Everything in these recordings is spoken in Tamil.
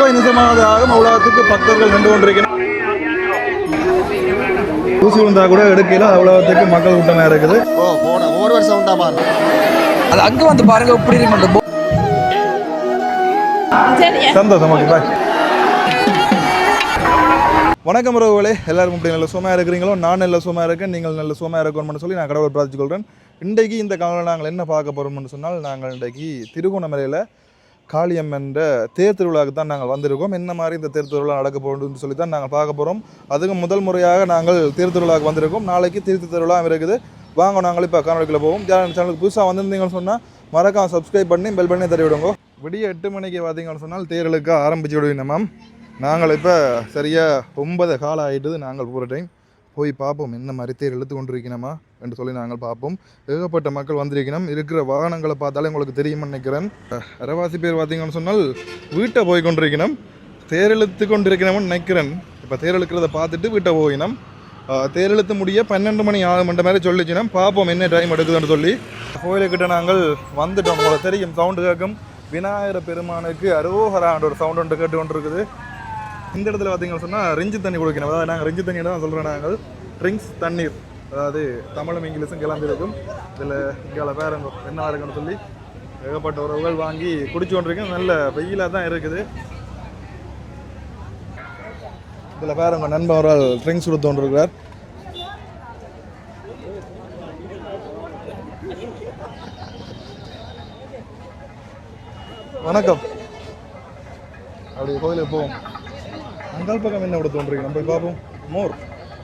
5 நிமிஷமாவதாக உலகத்துக்கு பக்தர்கள் நின்று கொண்டிருக்கிறார். ஊசி விழுந்தா கூட எடுக்கல, அவ்வளவுக்கு மக்கள் கூட்டமா இருக்குது. ஒவ்வொரு வருஷம் உண்டாமா அது அங்க வந்து பாருங்க எப்படி இருக்கு. சந்தோஷம். Okay bye. வணக்கம் உறவுகளே, எல்லாரும் இப்படி நல்ல சும்மா இருக்கிறீங்களோ? நான் நல்ல சும்மா இருக்கேன், நீங்கள் நல்ல சும்மா இருக்கணும்னு சொல்லி நான் கடவுள் பிரார்த்திச்சுக்கொள்கிறேன். இன்றைக்கு இந்த காலையில் நாங்கள் என்ன பார்க்க போகிறோம்னு சொன்னால், நாங்கள் இன்றைக்கு திருகோணமலையில் காளியம்மன்ற தேர் திருவிழாவுக்கு தான் நாங்கள் வந்திருக்கோம். என்ன மாதிரி இந்த தேர் திருவிழா நடக்க போகுதுன்னு சொல்லி தான் நாங்கள் பார்க்க போகிறோம். அதுக்கு முதல் முறையாக நாங்கள் தேர் திருவிழாவுக்கு வந்திருக்கோம். நாளைக்கு தீர்த்த திருவிழா இருக்குது. வாங்க நாங்கள் இப்போ காணொலிக்குள்ள போவோம். சேனலுக்கு புதுசாக வந்திருந்தீங்கன்னு சொன்னால் மறக்காம சப்ஸ்கிரைப் பண்ணி பெல் பண்ணி தட்டி விடுங்க. விடிய 8 மணிக்கு பார்த்தீங்கன்னு சொன்னால் தேர்களுக்கு ஆரம்பிச்சு விடுவீங்க மேம். நாங்கள் இப்போ சரியாக 9 காலம் ஆகிட்டுது. நாங்கள் போகிற டைம் போய் பார்ப்போம் என்ன மாதிரி தேர் இழுத்து கொண்டிருக்கணுமா என்று சொல்லி நாங்கள் பார்ப்போம். ஏகப்பட்ட மக்கள் வந்திருக்கணும். இருக்கிற வாகனங்களை பார்த்தாலே உங்களுக்கு தெரியும்னு நினைக்கிறேன். அரைவாசி பேர் பார்த்தீங்கன்னு சொன்னால் வீட்டை போய் கொண்டிருக்கணும். தேர் இழுத்து கொண்டிருக்கணும்னு நினைக்கிறேன். இப்போ தேர் இழுக்கிறத பார்த்துட்டு வீட்டை போயினோம். தேர் இழுத்து முடிய 12 மணி ஆகும்ன்ற மாதிரி சொல்லிச்சுன்னா பார்ப்போம் என்ன டைம் எடுக்குதுன்னு சொல்லி. கோயிலுக்கிட்ட நாங்கள் வந்துட்டோம். உங்களுக்கு தெரியும், சவுண்டு கேட்கும். விநாயகர் பெருமானுக்கு அரோகரான்ற ஒரு சவுண்ட் ஒன்று கேட்டு கொண்டு இருக்குது. இந்த இடத்துல பார்த்தீங்கன்னு சொன்னால் ரிஞ்சு தண்ணி கொடுக்கணும். அதாவது நாங்கள் ரிஞ்சு தண்ணி தான் சொல்கிறோம். நாங்கள் ட்ரிங்க்ஸ் தண்ணீர், அதாவது தமிழும் இங்கிலீஷும் கிளம்பிருக்கும். இதில் இங்கே பேரங்க என்ன இருக்குன்னு சொல்லி ஏகப்பட்ட உறவுகள் வாங்கி குடிச்சு கொண்டிருக்கேன். நல்ல வெயிலாக தான் இருக்குது. இதில் பேரங்க நண்பர் ஒரு ட்ரிங்க்ஸ் கொடுத்து கொண்டிருக்கிறார். வணக்கம். அப்படி கோயிலுக்கு போவோம். அந்த பக்கம் என்ன விட தோன்றிருக்கு, நம்ம போய் பார்ப்போம்.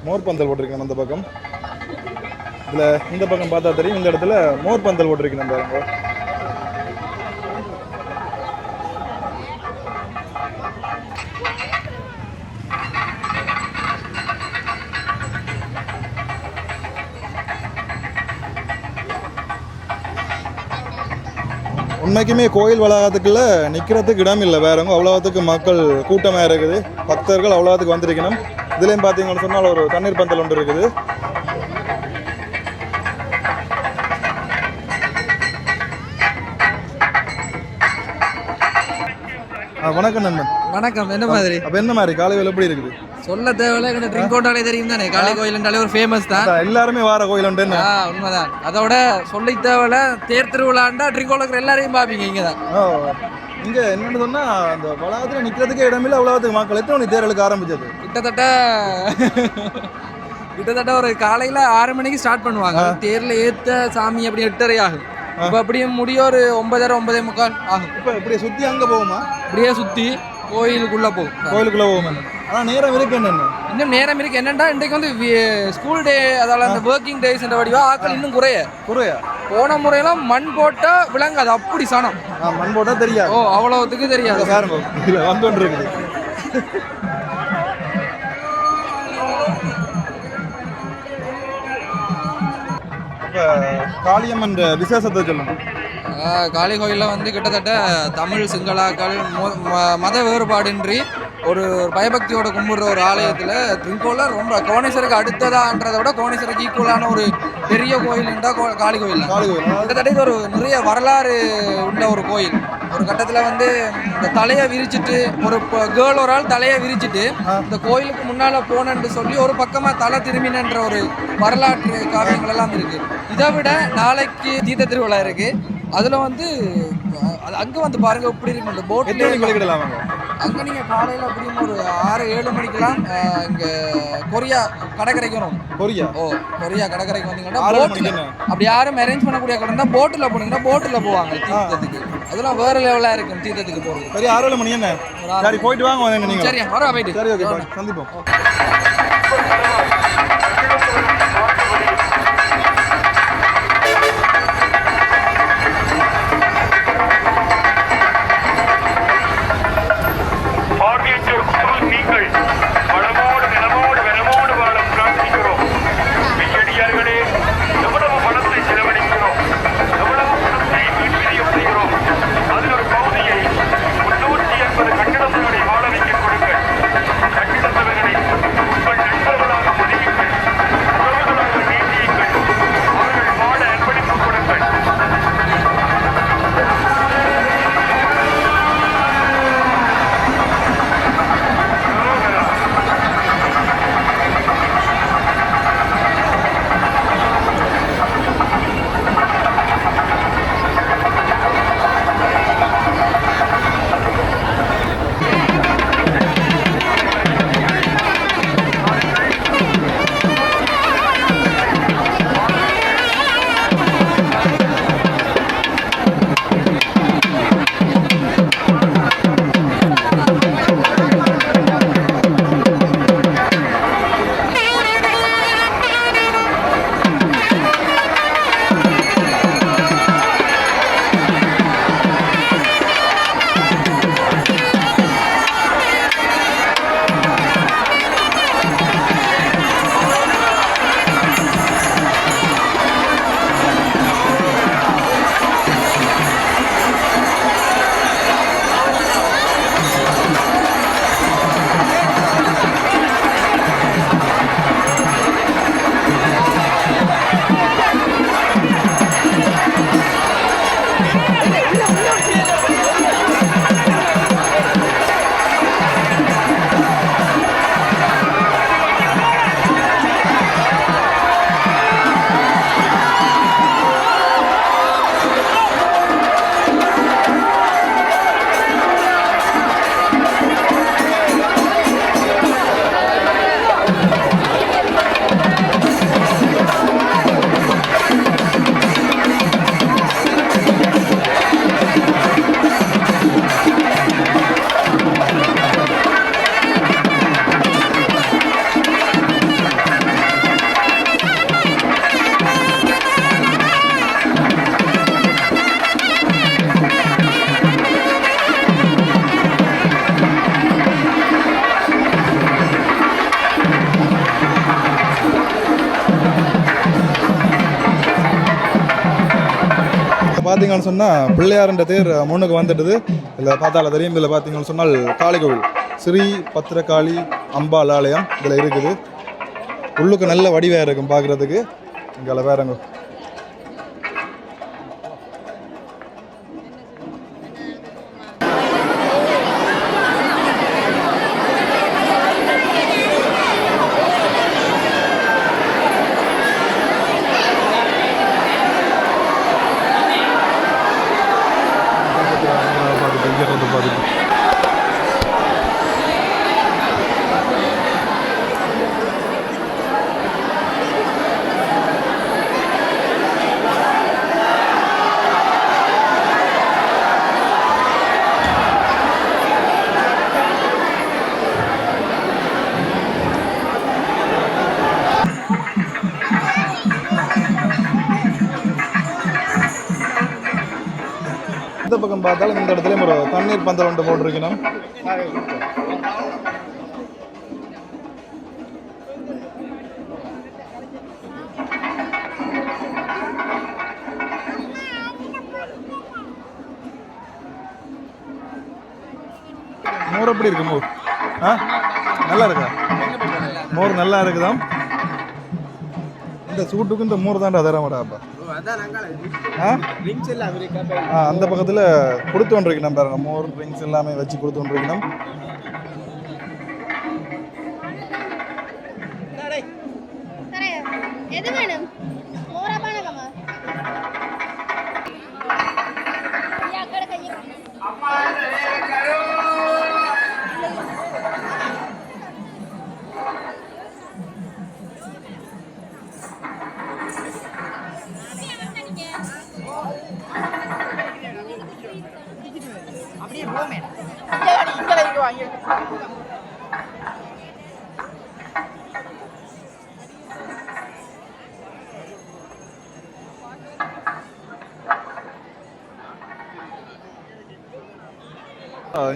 மோர் பந்தல் போட்டிருக்கேன் அந்த பக்கம். இதில் இந்த பக்கம் பார்த்தா தெரியும், இந்த இடத்துல மோர் பந்தல் போட்டிருக்கு. நம்ம உண்மைக்குமே கோயில் வளாகத்துக்குள்ள நிற்கிறதுக்கு இடம் இல்லை. வேறவங்க அவ்வளோத்துக்கு மக்கள் கூட்டமாக இருக்குது. பக்தர்கள் அவ்வளோத்துக்கு வந்திருக்கணும். இதுலேயும் பார்த்தீங்கன்னு சொன்னால் ஒரு தண்ணீர் பந்தல் ஒன்று இருக்குது. வணக்கம் நண்பன். வணக்கம். என்ன மாதிரி அப்போ என்ன மாதிரி காலை வேலை எப்படி இருக்குது? சொல்ல தேவையில்ல, ட்ரிங்க் கோட்டாலே தெரியும் தானே. காளி கோயில்ன்றாலே ஒரு ஃபேமஸ் தான். எல்லாருமே வார கோயில் உண்டு. உண்மைதான். அதோட சொல்லி தேவையில்ல, தேர் திருவிழாண்டா ட்ரிங்க் கோலுக்கு எல்லாரையும் பார்ப்பீங்க. இங்கே தான் இங்கே என்னென்னு சொன்னால் அந்த வளாகத்தில் நிற்கிறதுக்கே இடமில்லை. அவ்வளோத்துக்கு மக்கள் எத்தனை மணி தேர் இழுக்க ஆரம்பிச்சது? கிட்டத்தட்ட ஒரு காலையில் 6 மணிக்கு ஸ்டார்ட் பண்ணுவாங்க. தேரில் ஏற்ற சாமி அப்படி 8:30 ஆகும். இப்போ அப்படியே முடிய ஒரு 9:30 9:45 ஆகும். இப்போ இப்படியே சுற்றி அங்கே போகுமா? அப்படியே சுற்றி கோயிலுக்குள்ளே போகும். கோயிலுக்குள்ளே போகும். ஆனால் நேரம் இருக்கு என்னென்ன? இன்னும் நேரம் இருக்கு. என்னென்னா இன்றைக்கு வந்து ஸ்கூல் டே, அதால் அந்த ஒர்க்கிங் டேஸ் என்ற வடிவா ஆக்கள் இன்னும் குறைய. போன முறையெல்லாம் மண் போட்டால் விளங்காது, அப்படி சனம். மண் போட்டால் தெரியாது. அவ்வளோத்துக்கு தெரியாது. வந்து கொண்டு இருக்குது. காளியம்மன் விசேஷத்தை சொல்லணும். காளி கோயிலில் வந்து கிட்டத்தட்ட தமிழ் சிங்களாக்கள் மத வேறுபாடின்றி ஒரு பயபக்தியோட கும்பிடுற ஒரு ஆலயத்தில் ட்ரிங்கோல ரொம்ப கோணேஸ்வருக்கு அடுத்ததான்றதை விட கோணேஸ்வருக்கு ஈக்குவலான ஒரு பெரிய கோயில்ன்றா காளி கோயில். கிட்டத்தட்ட இது ஒரு நிறைய வரலாறு உள்ள ஒரு கோயில். ஒரு கட்டத்தில் வந்து இந்த தலையை விரிச்சிட்டு ஒரு கேர்ள் ஒரு ஆள் தலையை விரிச்சிட்டு இந்த கோயிலுக்கு முன்னால் போனன்னு சொல்லி ஒரு பக்கமாக தலை திரும்பினன்ற ஒரு வரலாற்று காவியங்கள் எல்லாம் இருக்குது. இதை விட நாளைக்கு தீர்த்த திருவிழா இருக்குது. அதில் வந்து அங்கே வந்து பாருங்கள் எப்படி இருக்கு. இந்த போட்டில் அங்கே நீங்கள் காலையில் அப்படியும் ஒரு 6-7 மணிக்கெல்லாம் இங்கே கொரியா கடற்கரைக்கு வரும். கொரியா கடற்கரைக்கு வந்தீங்கன்னா போட்டில் அப்படி யாரும் அரேஞ்ச் பண்ணக்கூடிய கடை தான் போட்டில் போனீங்கன்னா போட்டில் போவாங்க தீர்த்தத்துக்கு. அதெல்லாம் வேறு லெவலாக இருக்கும் தீர்த்தத்துக்கு போகிறது. சரி, 6 மணி என்ன? சரி, போயிட்டு வாங்க. நீங்கள் சரி, வர போயிட்டு. சரி, ஓகே, சந்திப்போம். கட்டிடங்களை வாழ வைக்க கொடுங்கள். கட்டிடத்தவர்களை உங்கள் நண்பர்களாக பார்த்தீங்கன்னு சொன்னால் பிள்ளையார்ன்ற தேர் முன்னுக்கு வந்துட்டுது. இதில் பார்த்தால தெரியும். இதில் பார்த்தீங்கன்னு சொன்னால் காளிகோவில் ஸ்ரீ பத்திரகாளி அம்பாள் ஆலயம் இதில் இருக்குது. உள்ளுக்கு நல்ல வடிவாக இருக்கும் பார்க்குறதுக்கு. இங்கே வேறங்க இந்த பக்கம் பார்த்தாலும் இந்த இடத்துல ஒரு தண்ணீர் பந்தல் ஒன்று போட்டிருக்கணும். மோர் எப்படி இருக்கு? மோர் நல்லா இருக்கா? மோர் நல்லா இருக்குதாம். இந்த சூட்டுக்கு இந்த மோர் தான்டா தர மாட்டாப்பா. அந்த பக்கத்தில் கொடுத்து கொண்டிருக்கணும் பாருங்க. மோர் ட்ரிங்க்ஸ் எல்லாமே வச்சு கொடுத்து கொண்டிருக்கணும்.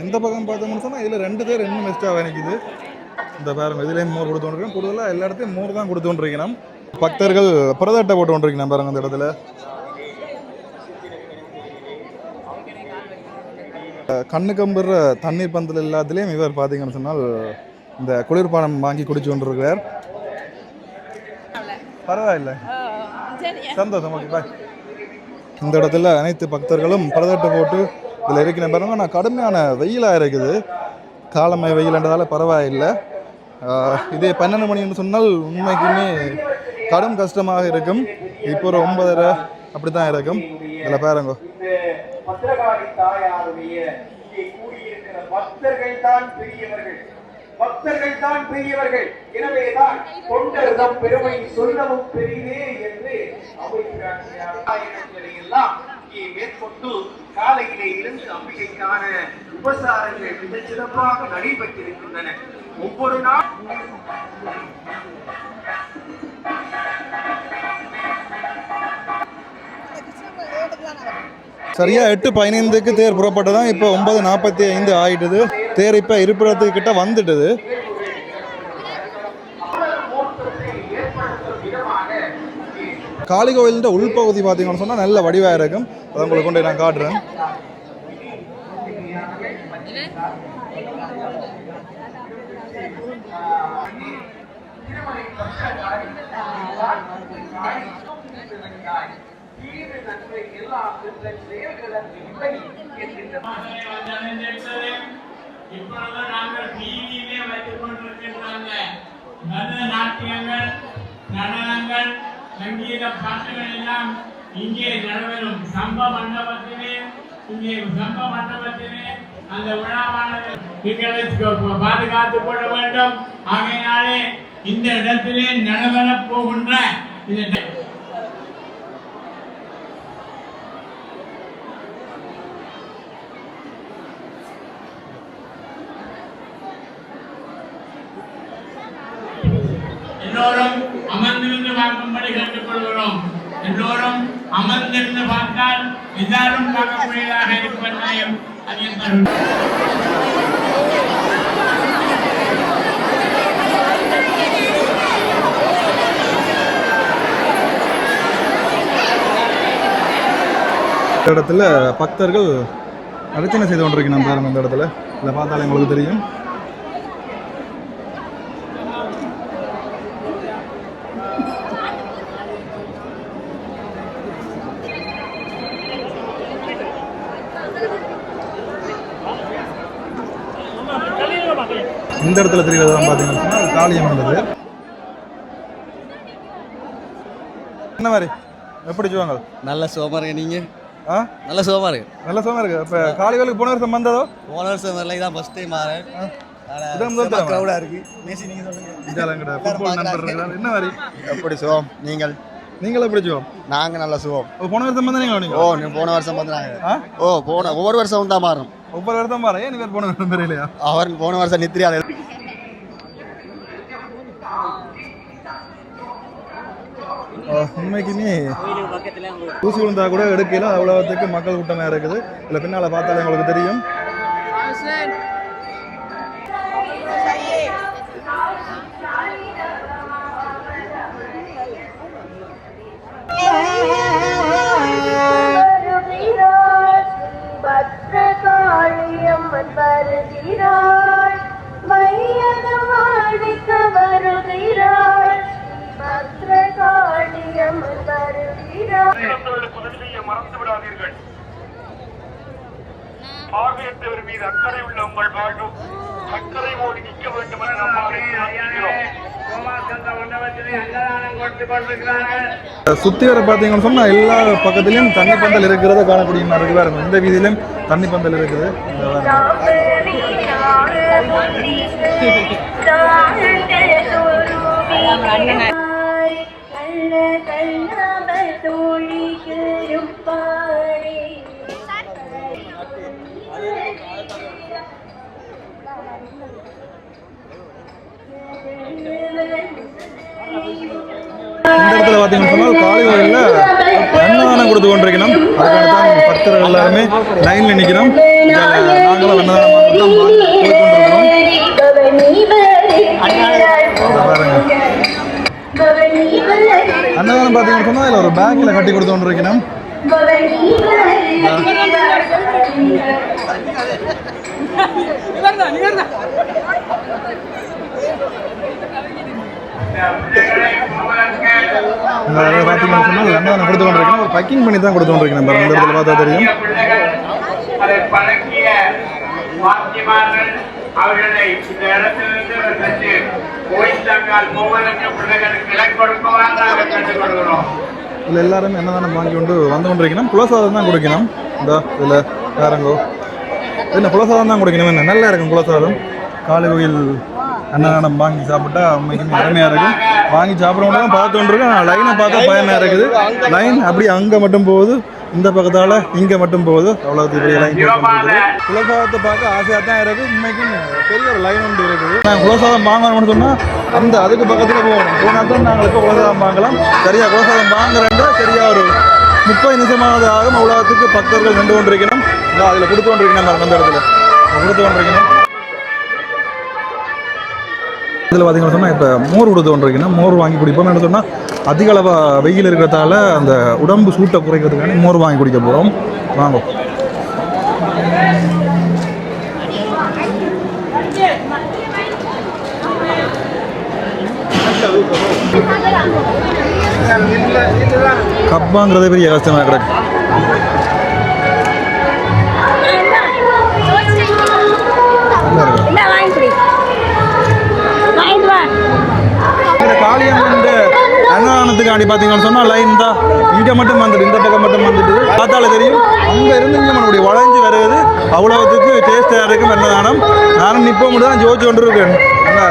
இந்த பக்கம் பார்த்தோம்னு சொன்னால் இதில் 2 பேர் இன்னும் எக்ஸ்ட்ரா நிற்கிது. இந்த பாருங்க, இதுலேயும் மோர் கொடுத்து கொண்டிருக்கோம். கூடுதலாக எல்லா இடத்தையும் மோர் தான் கொடுத்து கொண்டிருக்கணும். பக்தர்கள் பிரதட்டை போட்டு கொண்டிருக்கணும் பாருங்க. அந்த இடத்துல கண்ணு கம்புற தண்ணீர் பந்தல் எல்லாத்துலேயும் இவர் பார்த்தீங்கன்னு சொன்னால் இந்த குளிர்பானம் வாங்கி குடிச்சு கொண்டிருக்கிறார். பரவாயில்லை, சந்தோஷம். ஓகே, பாய். இந்த இடத்துல அனைத்து பக்தர்களும் பிரதட்டை போட்டு இதில் இருக்கிற பாருங்க. நான் கடுமையான வெயிலாக இருக்குது. காலமை வெயில்ன்றதால பரவாயில்லை. இதே 12 மணின்னு சொன்னால் உண்மைக்குமே கடும் கஷ்டமாக இருக்கும். இப்போ ஒரு 9:30 அப்படி தான் இருக்கும். இதில் பாருங்க, பத்திரகாளி தாயாருடைய இங்கே கூடியிருக்கிற பக்தர்கள் தான் பெரியவர்கள், பக்தர்கள் தான் பெரியவர்கள். எனவேதான் தொண்டர்தம் பெருமை சொல்லவும் பெரியதே என்று அவைகளை எல்லாம் இங்கே மேற்கொண்டு காலையிலே இருந்து அம்பிகைக்கான உபசாரங்கள் மிகச் சிறப்பாக நடைபெற்றிருக்கின்றன. ஒவ்வொரு நாள் சரியா 8:15க்கு தேர் புறப்பட்டதான். இப்போ 9:45 ஆயிட்டுது. தேர் இப்போ இருப்பிடத்துக்கிட்ட வந்துட்டுது. காளி கோயிலின் உள்பகுதி பார்த்தீங்கன்னு சொன்னால் நல்ல வடிவாக இருக்கும். அதை உங்களுக்கு கொண்டு நான் காட்டுறேன். இப்பொழுது நாங்கள் டிவியிலே வைத்துக் கொண்டிருக்கின்றாங்க. நாட்டியங்கள், நடனங்கள், சங்கீத பாட்டுகள் எல்லாம் இங்கே நடைபெறும். சம்ப மண்டபத்திலே இங்கே சம்ப மண்டபத்திலே அந்த விழாவானது எங்களுக்கு பாதுகாத்துக் கொள்ள வேண்டும். ஆகையினாலே இந்த இடத்திலே நடைபெறப் போகின்ற இந்த எல்லோரும் அமர்ந்திருந்து பார்க்கும்படி கேட்டுக்கொள்கிறோம். எல்லோரும் அமர்ந்திருந்து பார்த்தால் எல்லாரும் பார்க்கக்கூடியதாக இருப்பதையும் அறிய இந்த இடத்துல பக்தர்கள் அர்ச்சனை செய்து கொண்டிருக்கணும் பாருங்க. இந்த இடத்துல இதில் பார்த்தாலே உங்களுக்கு தெரியும். இந்த இடத்துல தெரிகிறதெல்லாம் பார்த்தீங்கன்னா காளியம் வந்தது. என்ன மாதிரி எப்படி சொல்லுவாங்க? நல்ல சுகமா இருக்கு. நீங்க நல்ல சுகமா இருக்கு. நல்ல சுகமா இருக்கு. இப்போ காளிவேலுக்கு போன வருஷம் வந்ததோ? போன வருஷம் வரல, இதான் ஃபர்ஸ்ட் டைம் வரேன். க்ரௌடா இருக்கு. மேசி நீங்க சொல்லுங்க. ஃபுட்பால் நண்பர் இருக்கிறார். என்ன மாதிரி எப்படி சுகம்? நீங்கள் எப்படி சுகம்? நாங்க நல்ல சுகம். போன வருஷம் வந்தீங்க? நீ போன வருஷம் வந்தாங்க. ஒவ்வொரு வருஷம் தான் மாறும். ஒவ்வொரு வருஷம் பாரு. ஏன் நீ போன வருஷம் தெரியலையா? அவர் போன வருஷம் நித்திரியால உண்மைக்குமே ஊசி விழுந்தா கூட எடுக்கலாம். அவ்வளோத்துக்கு மக்கள் கூட்டமாக இருக்குது. இல்லை பின்னால் பார்த்தாலே உங்களுக்கு தெரியும். பத்ரகாளியம்மன் வருகிறாள், மையகம் வாழ்விக்க வருகிறாள். பத்ரகாளியம்மன் வருகிறாள். மறந்து விடாதீர்கள். பார்வையற்றவர் மீது அக்கறை உள்ள உங்கள் வாழ்வும் அக்கறை ஓடி நிற்க வேண்டும் என நம்மால் சுத்தி வர பார்த்தீங்கன்னு சொன்னா எல்லா பக்கத்துலயும் தண்ணி பந்தல் இருக்கிறத காணக்கூடிய மாதிரி இருக்கும். இந்த வீதியிலும் தண்ணி பந்தல் இருக்குது. இந்த இடத்துல பார்த்தீங்கன்னு சொன்னால் காளிகோயிலில் அன்னதானம் கொடுத்து கொண்டிருக்கணும். அதுக்காக தான் பக்தர்கள் எல்லாருமே லைனில் நிற்கிறோம். நாங்களும் அன்னதானம் போய் கொண்டிருக்கிறோம். அன்னதானம் பார்த்தீங்கன்னு சொன்னால் இதில் ஒரு பேக்கில் கட்டி கொடுத்து கொண்டிருக்கணும். பார்த்தீங்கன்னு சொன்னால் அன்னதானம் கொடுத்து கொண்டிருக்கணும். ஒரு பேக்கிங் பண்ணி தான் கொடுத்து கொண்டிருக்கணும். பாருங்க, இந்த இடத்துல பார்த்தா தெரியும். அவர்களை இந்த இடத்திலிருந்து சென்று கோயில்தாங்கால் போவதற்கு பிள்ளைகளுக்கு இலக்கு கொடுப்பதாக கற்றுக் கொள்கிறோம். இதில் எல்லாருமே அன்னதானம் வாங்கி கொண்டு வந்து கொண்டிருக்கணும். குலசாதம் தான் கொடுக்கணும். இந்த இதில் வேறங்கோ என்ன குலசாதம் தான் கொடுக்கணும். என்ன நல்லா இருக்கும் குலசாதம். காளிகோயில் அன்னதானம் வாங்கி சாப்பிட்டா உண்மைக்குமே அருமையாக இருக்கும். வாங்கி சாப்பிட்றவங்க தான் பார்த்து கொண்டிருக்கோம். லைனை பார்த்தா பயமாக இருக்குது. லைன் அப்படி அங்கே மட்டும் போகுது, இந்த பக்கத்தால் இங்கே மட்டும் போகுது. அவ்வளோ பெரிய லைன். குலசாதத்தை பார்க்க ஆசையாக தான் இருக்குது. உண்மைக்கும் பெரிய ஒரு லைன் ஒன்று இருக்குது. நாங்கள் குலசாதம் வாங்கணும்னு சொன்னால் அந்த அதுக்கு பக்கத்தில் போகணும். போனால் தான் நாங்களுக்கு குலசாதம் வாங்கலாம். சரியாக குலசாதம் வாங்குறேன்டா சரியாக ஒரு 30 நிமிஷமாவது ஆகும். அவ்வளோத்துக்கு பக்தர்கள் நின்று கொண்டிருக்கணும். அதில் கொடுத்து கொண்டிருக்கணும். அந்த இடத்துல கொடுத்து கொண்டிருக்கணும். இதில் பார்த்தீங்கன்னு சொன்னால் இப்போ மோர் கொடுத்து கொண்டிருக்கணும். மோர் வாங்கி குடிப்போம். என்ன சொன்னால் அதிக அளவு வெயில் இருக்கிறதால அந்த உடம்பு சூட்டை குறைக்கிறதுக்கான மோர் வாங்கி குடிக்க போகிறோம். வாங்க. கப்பாங்கிறதே பெரிய கஷ்டமாக கிடக்கு. காளியம்மன் அன்னதானத்துக்காண்டி பார்த்தீங்கன்னு சொன்னால் லைன் தான் இங்கே மட்டும் வந்துட்டு, இந்த பக்கம் மட்டும் வந்துட்டு பார்த்தாலே தெரியும். அங்கே இருந்து இங்கே நம்மளுடைய வளைஞ்சு வருவது அவ்வளவுத்துக்கு டேஸ்டாக இருக்கும் அன்னதானம். நானும் இப்போ மட்டும் தான் ஜோதிச்சு கொண்டு இருக்கேன்.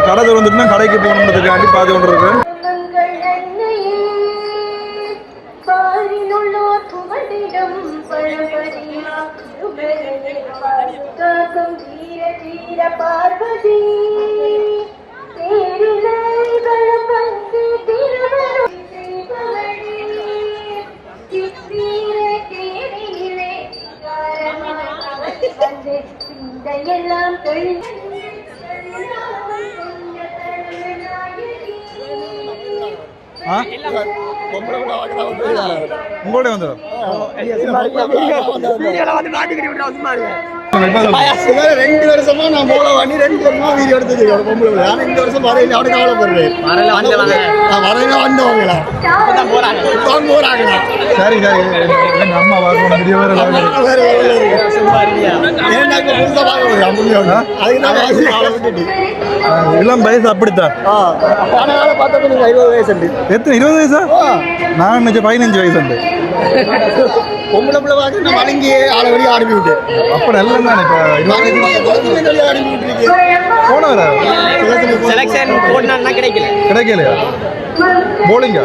கடை திறந்துட்டு தான் கடைக்கு போகணுன்றதுக்காண்டி பார்த்து கொண்டு இருக்கேன். பார்வதி உங்களோட வந்துடும் ரெண்டு வருஷமா நான் போல பண்ணி 2 வருஷமா வீடியோ எடுத்தது பொம்பளை பிள்ளை. ஆனா இந்த வருஷம் வரையில அவனை கவலைப்படுறேன். வரையில வந்தவங்களா இப்பதான் போறாங்களா? சரி சரி எங்க அம்மா பார்க்கணும் வீடியோ வேற ஏன்னா இப்ப புதுசா பார்க்க போறேன் முடியும். அதுக்கு நான் வாசி ஆளை விட்டுட்டு இளம் வயசு அப்படித்தான். ஆனா ஆளை பார்த்தப்ப நீங்க 20 வயசு உண்டு. எத்தனை 20 வயசா? நான் நினைச்ச 15 வயசு உண்டு. பொம்பளை பிள்ளை பார்த்து நான் வழங்கி ஆளை வெளியே அனுப்பி விட்டேன். அப்ப நல்ல தானே இப்ப 20 வயசு வெளியே அனுப்பி விட்டுருக்கேன். போன வர செலக்ஷன் போடணும்னா கிடைக்கல. கிடைக்கலையா? போலிங்கா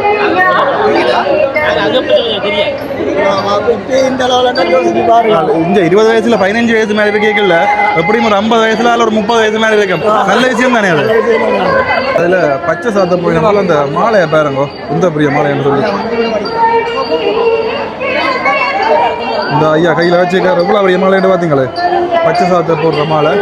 இந்த அளவுல யோசிச்சு பாருங்க. இந்த 20 வயசுல 15 வயசு மேல கேட்கல, எப்படியும் ஒரு 50 வயசுல அல்ல ஒரு 30 வயசு மேல இருக்கும். நல்ல விஷயம் தானே அது. அதுல பச்சை சாத்த போய் நம்மள அந்த மாலையை பாருங்க, இந்த பெரிய மாலைன்னு சொல்லி இந்த ஐயா கையில வச்சுக்காரு. எவ்வளவு பெரிய மாலைன்னு பாத்தீங்களே, பச்சை சாத்த போடுற மாலை.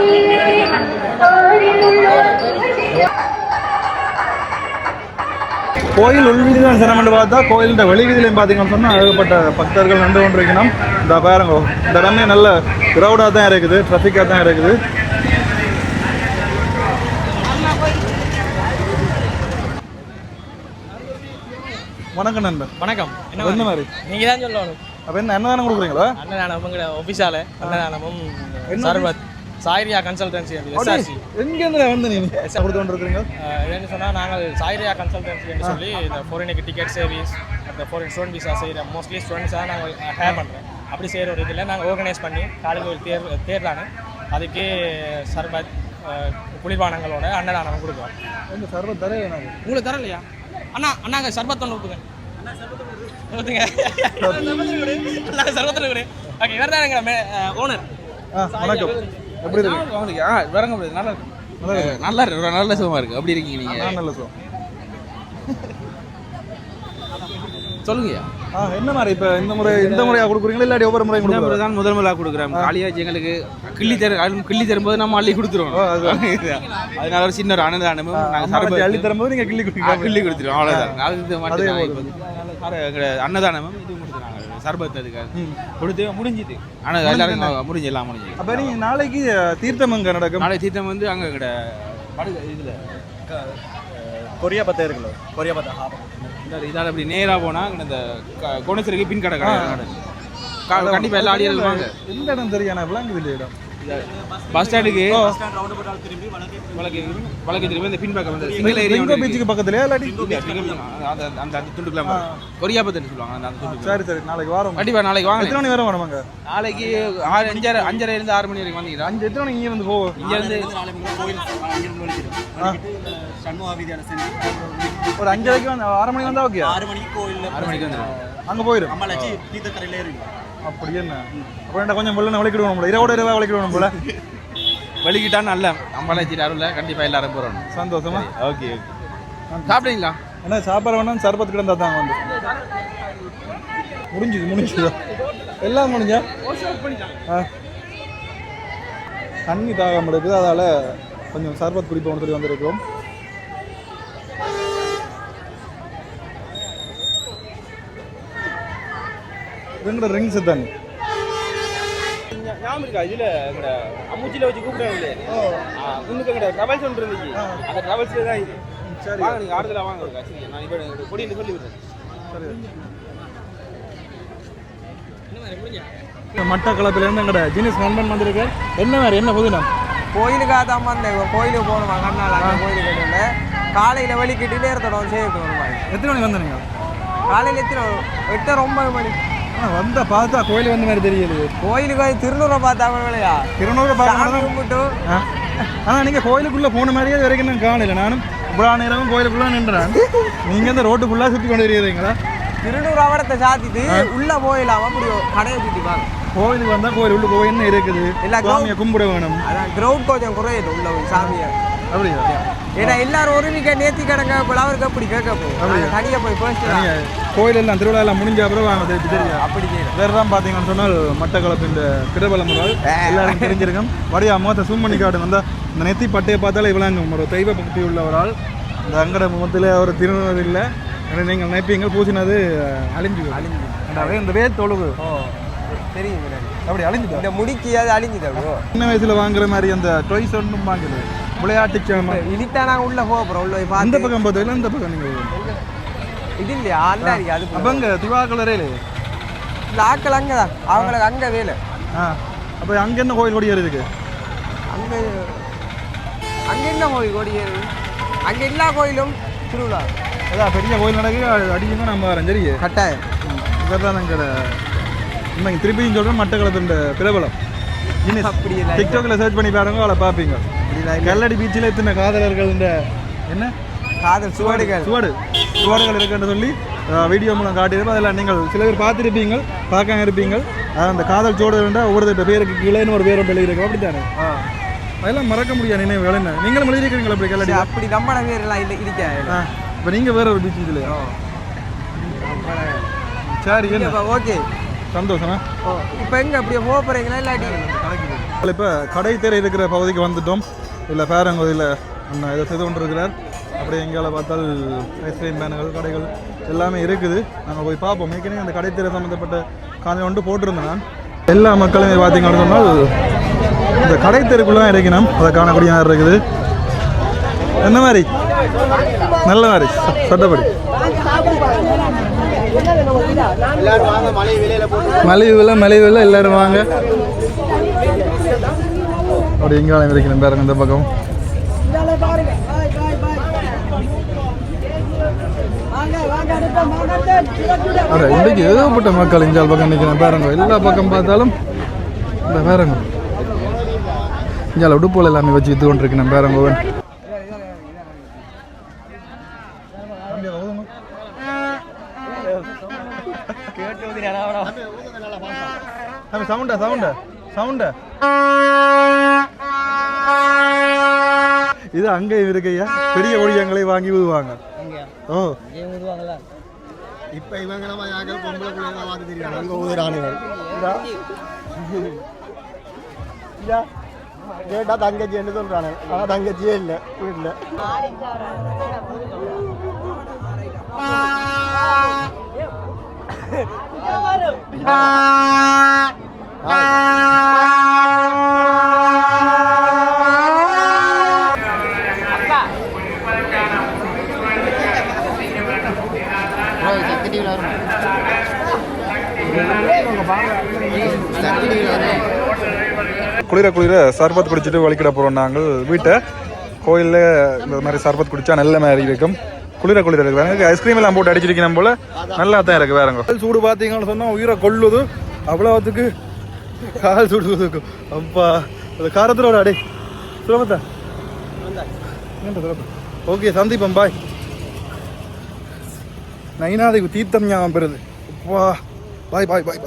கோயில் உள்வீதி தான் சிரமம்னு பார்த்தா, கோயிலின் வெளிவீதியிலையும் பார்த்தீங்கன்னு சொன்னால் ஏகப்பட்ட பக்தர்கள் நின்று கொண்டிருக்கணும். இந்த பாருங்க, இந்த இடமே நல்ல க்ரௌடாக தான் இருக்குது, ட்ராஃபிக்காக தான் இருக்குது. வணக்கம் நண்பர். வணக்கம். என்ன மாதிரி நீங்க தான் சொல்லணும். அப்போ என்ன அன்னதானம் கொடுக்குறீங்களா? அன்னதானமும் ஆஃபீஸால அன்னதானமும் சர்வத் சாய்ரியா கன்சல்டன்சி எஸ்ஆர்சி. எங்கேருந்து வந்து நீங்கள் கொடுத்து கொண்டு இருக்கிறீங்க? என்னன்னு சொன்னால் நாங்கள் சாய்ரியா கன்சல்டன்சின்னு சொல்லி இந்த ஃபாரினுக்கு டிக்கெட் சர்வீஸ், அந்த ஃபாரின் ஸ்டூடெண்ட் விசா செய்கிற மோஸ்ட்லி ஸ்டூடெண்ட்ஸாக நாங்கள் ஹேர் பண்ணுறோம். அப்படி செய்கிற ஒரு இதில் நாங்கள் ஆர்கனைஸ் பண்ணி காலையில் தேர்றாங்க. அதுக்கு சர்பத் குளிர்பானங்களோட அன்னதானம் கொடுக்குறோம். இந்த சர்வத் தர உங்களுக்கு தரலையா? அண்ணாங்க சர்பத் ஒன்று ஊற்றுங்க. ஊற்றுங்க சர்பத்தில் கொடு. ஓகே, இவர் தான் எங்கள் ஓனர். வணக்கம். எப்படி இருக்கு? வரங்க நல்லா இருக்கு. நல்லா இருக்கு, நல்ல சுகமா இருக்கு. அப்படி இருக்கீங்க நீங்க? நல்ல சுகம். சொல்லுங்கய்யா. என்ன மாதிரி இப்போ இந்த முறையாக கொடுக்குறீங்களா இல்லாட்டி ஒவ்வொரு முறையும் இந்த முறை கொடுக்குறீங்களா? தான் முதல் முறையாக கொடுக்குறோம். காலியாச்சு எங்களுக்கு கிள்ளி தரும்போது நம்ம அள்ளி கொடுத்துருவோம். அதனால ஒரு சின்ன ஒரு அன்னதானமும் அள்ளி தரும்போது நீங்கள் கிள்ளி கொடுத்துருவோம். அவ்வளோதான். அது மட்டும் அன்னதானமும் இது கொடுத்துருவாங்க. சர்பத் அதுக்காக கொடுத்து முடிஞ்சிட்டு. ஆனால் எல்லாரும் முடிஞ்சு எல்லாம் முடிஞ்சு. அப்போ நீங்கள் நாளைக்கு தீர்த்தம் அங்கே நடக்கும். நாளைக்கு தீர்த்தம் வந்து அங்கே கிட்ட இதில் கொரியா பத்தா இருக்குல்ல, கொரியா பத்தா இதால் அப்படி நேராக போனால் இந்த கோணேஸ்வரிக்கு பின் கடை கண்டிப்பாக எல்லா ஆடியர்கள் வாங்க. எந்த இடம் தெரியும்? விளங்குது இல்லை இடம். பஸ் ஸ்டாண்டுக்கு வழக்கு திரும்பி இந்த பின்பக்கம் வந்து சிங்கிள் ஏரியா பீச்சுக்கு பக்கத்துலயா இல்லாட்டி அந்த துண்டுக்குலாம் கொரியா பத்துன்னு சொல்லுவாங்க. அந்த துண்டு. சரி சரி, நாளைக்கு வரோம். கண்டிப்பாக நாளைக்கு வாங்க. எத்தனை மணி வரை வரமாங்க? நாளைக்கு 5:30 6 மணி வரைக்கும் வந்தீங்களா? 5 எத்தனை மணி இங்கே வந்து போவோம்? இங்கே வந்து ஒரு 5:30 வந்து 6 மணிக்கு வந்தா ஓகே. 6 மணிக்கு கோயில் 6 மணிக்கு வந்துடும். அங்கே போயிடும். அம்மாச்சி தீர்த்தக்கரையில இருக்கு. அப்படி என்ன அப்போ கொஞ்சம் வெள்ளனை வலிக்கிடுவோம் போல, 20 ரூபா வலிக்கிடுவோம் போல. வலிக்கிட்டா நல்ல அம்பாலாச்சி அருள் கண்டிப்பாக எல்லாரும் போகிறோம். சந்தோஷமா? Okay okay. சாப்பிட்டீங்களா? ஏன்னா சாப்பாடு வேணாம், சர்பத்து கிடந்தா தான் வந்து முடிஞ்சுதா எல்லாம் முடிஞ்சா? தண்ணி தாகம் எடுக்குது, அதால் கொஞ்சம் சர்பத் குடிப்போம்னு சொல்லி வந்திருக்கிறோம். ரிங்ஸ் தண்ணி ஞாபகம் இருக்கா? இதில் எங்கட அம்முச்சியில் வச்சு கூப்பிடுறாங்களே, முன்னுக்கு எங்கட ட்ராவல்ஸ் ஒன்று இருந்துச்சு. அந்த ட்ராவல்ஸில் தான் இது. சரி வாங்க, நீங்கள் ஆறுதலாக வாங்க. இருக்கா சரி, நான் இப்போ கொடின்னு சொல்லி விடுறேன். சரி, மட்டக்களப்பிலேருந்து எங்கட ஜீனியஸ் நண்பன் வந்திருக்கார். என்ன மாதிரி என்ன புதுனா? கோயிலுக்காக தான் வந்தேன். கோயிலுக்கு போகணும், அண்ணாள் அங்கே கோயிலுக்கு போகல. காலையில் வலிக்கிட்டு நேரத்தோட சேர்க்கணும். எத்தனை மணிக்கு வந்தீங்க? காலையில் எத்தனை 8:09 மணி வந்த பார்த்தா கோயில் வந்த மாதிரி தெரியலையே. கோயிலுக்கு திருநூறை பார்த்தாங்களா? திருநூறு பார்க்க கும்பிட்டு. ஆனால் நீங்கள் கோயிலுக்குள்ளே போன மாதிரியே இது வரைக்கும் நான் காணல. நானும் இவ்வளோ நேரமும் கோயிலுக்குள்ளே நின்றுறேன். நீங்கள் இந்த ரோட்டுக்குள்ளே சுற்றி கொண்டு இருக்கிறீங்களா? திருநூறு அவடத்தை சாத்திட்டு உள்ளே போயிடலாம். அப்படியோ கடையை சுற்றி பாருங்க. கோயிலுக்கு வந்தால் கோயில் உள்ள போய் என்ன இருக்குது, சாமியை கும்பிட வேணும். அதான் கிரவுண்ட் கொஞ்சம் குறையிடும் உள்ள போய் சாமியை. அப்படியா? ஏன்னா எல்லாரும் ஒருமிக்க நேர்த்தி கிடங்க போல அவருக்கு அப்படி கேட்க போகும். தனியாக போய் போயிட்டு கோயில் எல்லாம் திருவிழா எல்லாம் முடிஞ்ச அப்புறம் வாங்க தெரியும். அப்படி செய்யணும். வேறு தான் பார்த்தீங்கன்னு சொன்னால் மட்டக்களப்பு இந்த பிரபலமுறால் எல்லாரும் தெரிஞ்சிருக்கும். வடியா முகத்தை சூம் பண்ணி காட்டுங்க. இந்த நெத்தி பட்டையை பார்த்தாலே இவ்வளோ ஒரு தெய்வ பக்தி உள்ள ஒரு ஆள். இந்த அங்கட முகத்தில் ஒரு திருநூறு இல்லை, ஏன்னா நீங்கள் நினைப்பீங்க பூசினது அழிஞ்சு அழிஞ்சு இந்த வேர் தொழுகு தெரியும் அப்படி அழிஞ்சுது. இந்த முடிக்கு அது அழிஞ்சுது ப்ரோ. சின்ன வயசுல வாங்குற மாதிரி அந்த டொய்ஸ் ஒன்றும் வாங்கல, விளையாட்டு சாமான். இனித்தா நாங்கள் உள்ள போகிறோம், உள்ள போய் அந்த பக்கம் பார்த்தீங்களா இந்த பக்கம் நீங்கள் இது இல்லையா அந்த இருக்கு அது அப்போ அங்கே திவாக்கள் வரையில இல்லை ஆக்கள் அங்கே தான் அவங்களுக்கு அங்கே வேலை. அப்போ அங்கே என்ன கோயில் கொடியாரு இருக்கு? அங்கே அங்கே என்ன கோயில் கொடியேறு? அங்கே எல்லா கோயிலும் திருவிழா. அதான் பெரிய கோயில் நடக்கு அடிக்குங்க நம்ம வரேன். சரி கட்டாயம் இதான் எங்கட இன்னைக்கு திருப்பியும் சொல்கிறேன் மட்டக்களத்துன்ற பிரபலம். அப்படி இல்லை டிக்டாக்ல சர்ச் பண்ணி பாருங்க, அவளை பார்ப்பீங்க. கல்லடி பீச்சில் எத்தனை காதலர்கள் என்ன காதல் சுவடுகள் இருக்குன்னு சொல்லி வீடியோ மூலம் காட்டியிருப்போம். அதில் நீங்கள் சில பேர் பார்த்துருப்பீங்க, பார்க்காம இருப்பீங்க. அந்த காதல் சோடுகள்ன்ற ஒவ்வொருத்த பேருக்கு கீழேன்னு ஒரு பேர் ஒன்று எழுதியிருக்கோம். அப்படி தானே அதெல்லாம் மறக்க முடியாது நினைவுகள். என்ன நீங்களும் எழுதியிருக்கீங்களா அப்படி கல்லடி? அப்படி நம்ம பேரெல்லாம் இல்லை இருக்காது. இப்போ நீங்கள் வேற ஒரு பீச் இல்லையா? சரி என்ன ஓகே சந்தோஷமா. இப்போ எங்கே அப்படியே போக போகிறீங்களா இல்லாட்டி? இப்போ கடை தெரு இருக்கிற பகுதிக்கு வந்துட்டோம். இல்லை பேரங்கோதியில் அண்ணா இதை செய்து கொண்டு இருக்கிறார். அப்படியே எங்கேயால் பார்த்தால் ஐஸ்கிரீம் பேனுகள் கடைகள் எல்லாமே இருக்குது. நாங்கள் போய் பார்ப்போம். ஏற்கனவே அந்த கடை தெரு சம்மந்தப்பட்ட காலையில் ஒன்று போட்டிருந்தேன் நான். எல்லா மக்களுமே பார்த்தீங்கன்னு சொன்னால் இந்த கடை தெருக்குள்ளே தான் இருக்கணும். அதை காணக்கூடிய மாதிரி இருக்குது. என்ன மாதிரி நல்ல மாதிரி சட்டப்படி மலிவு விலை எல்லாரும் வாங்க. அப்படி எங்காலும் இருக்கணும் பாருங்க இந்த பக்கம். அட இன்றைக்கு ஏகப்பட்ட மக்கள் இங்கே பக்கம் நிற்கிறேன் பாருங்க. எல்லா பக்கம் பார்த்தாலும் இந்த பாருங்க இங்கே உடுப்போல் எல்லாமே வச்சு வித்து கொண்டு இருக்கேன் பாருங்க. சவுண்டா இது அங்கே இருக்கையா பெரிய ஒழியங்களை வாங்கி விடுவாங்க. ஓ இப்ப இவங்க பொம்பளை பிள்ளைங்க வாங்கி தெரியும் அங்க ஊதுறானுங்க. கேட்டா தங்கச்சி என்ன சொல்றானு, ஆனா தங்கச்சியே இல்லை வீட்டுல. குளிர சர்பத் குடிச்சிட்டு வலிக்கிட போகிறோம் நாங்கள் வீட்டை. கோயிலில் இந்த மாதிரி சர்பத் குடித்தா நல்ல மாதிரி இருக்கும். குளிர இருக்கு. எனக்கு ஐஸ்கிரீம் எல்லாம் போட்டு அடிச்சிருக்கணும் போல் நல்லா தான் இருக்குது. வேறங்க சூடு பார்த்தீங்கன்னு சொன்னால் உயிரை கொள்ளுது. அவ்வளோத்துக்கு கால் சுடுவதுக்கும் அப்பா அது காரத்தோட அடே சுலபத்தா. ஓகே சந்தீபம் பாய். நைனாதைக்கு தீர்த்தம் ஞாபகம் பெறுது. அப்பா பாய் பாய் பாய் பாய்.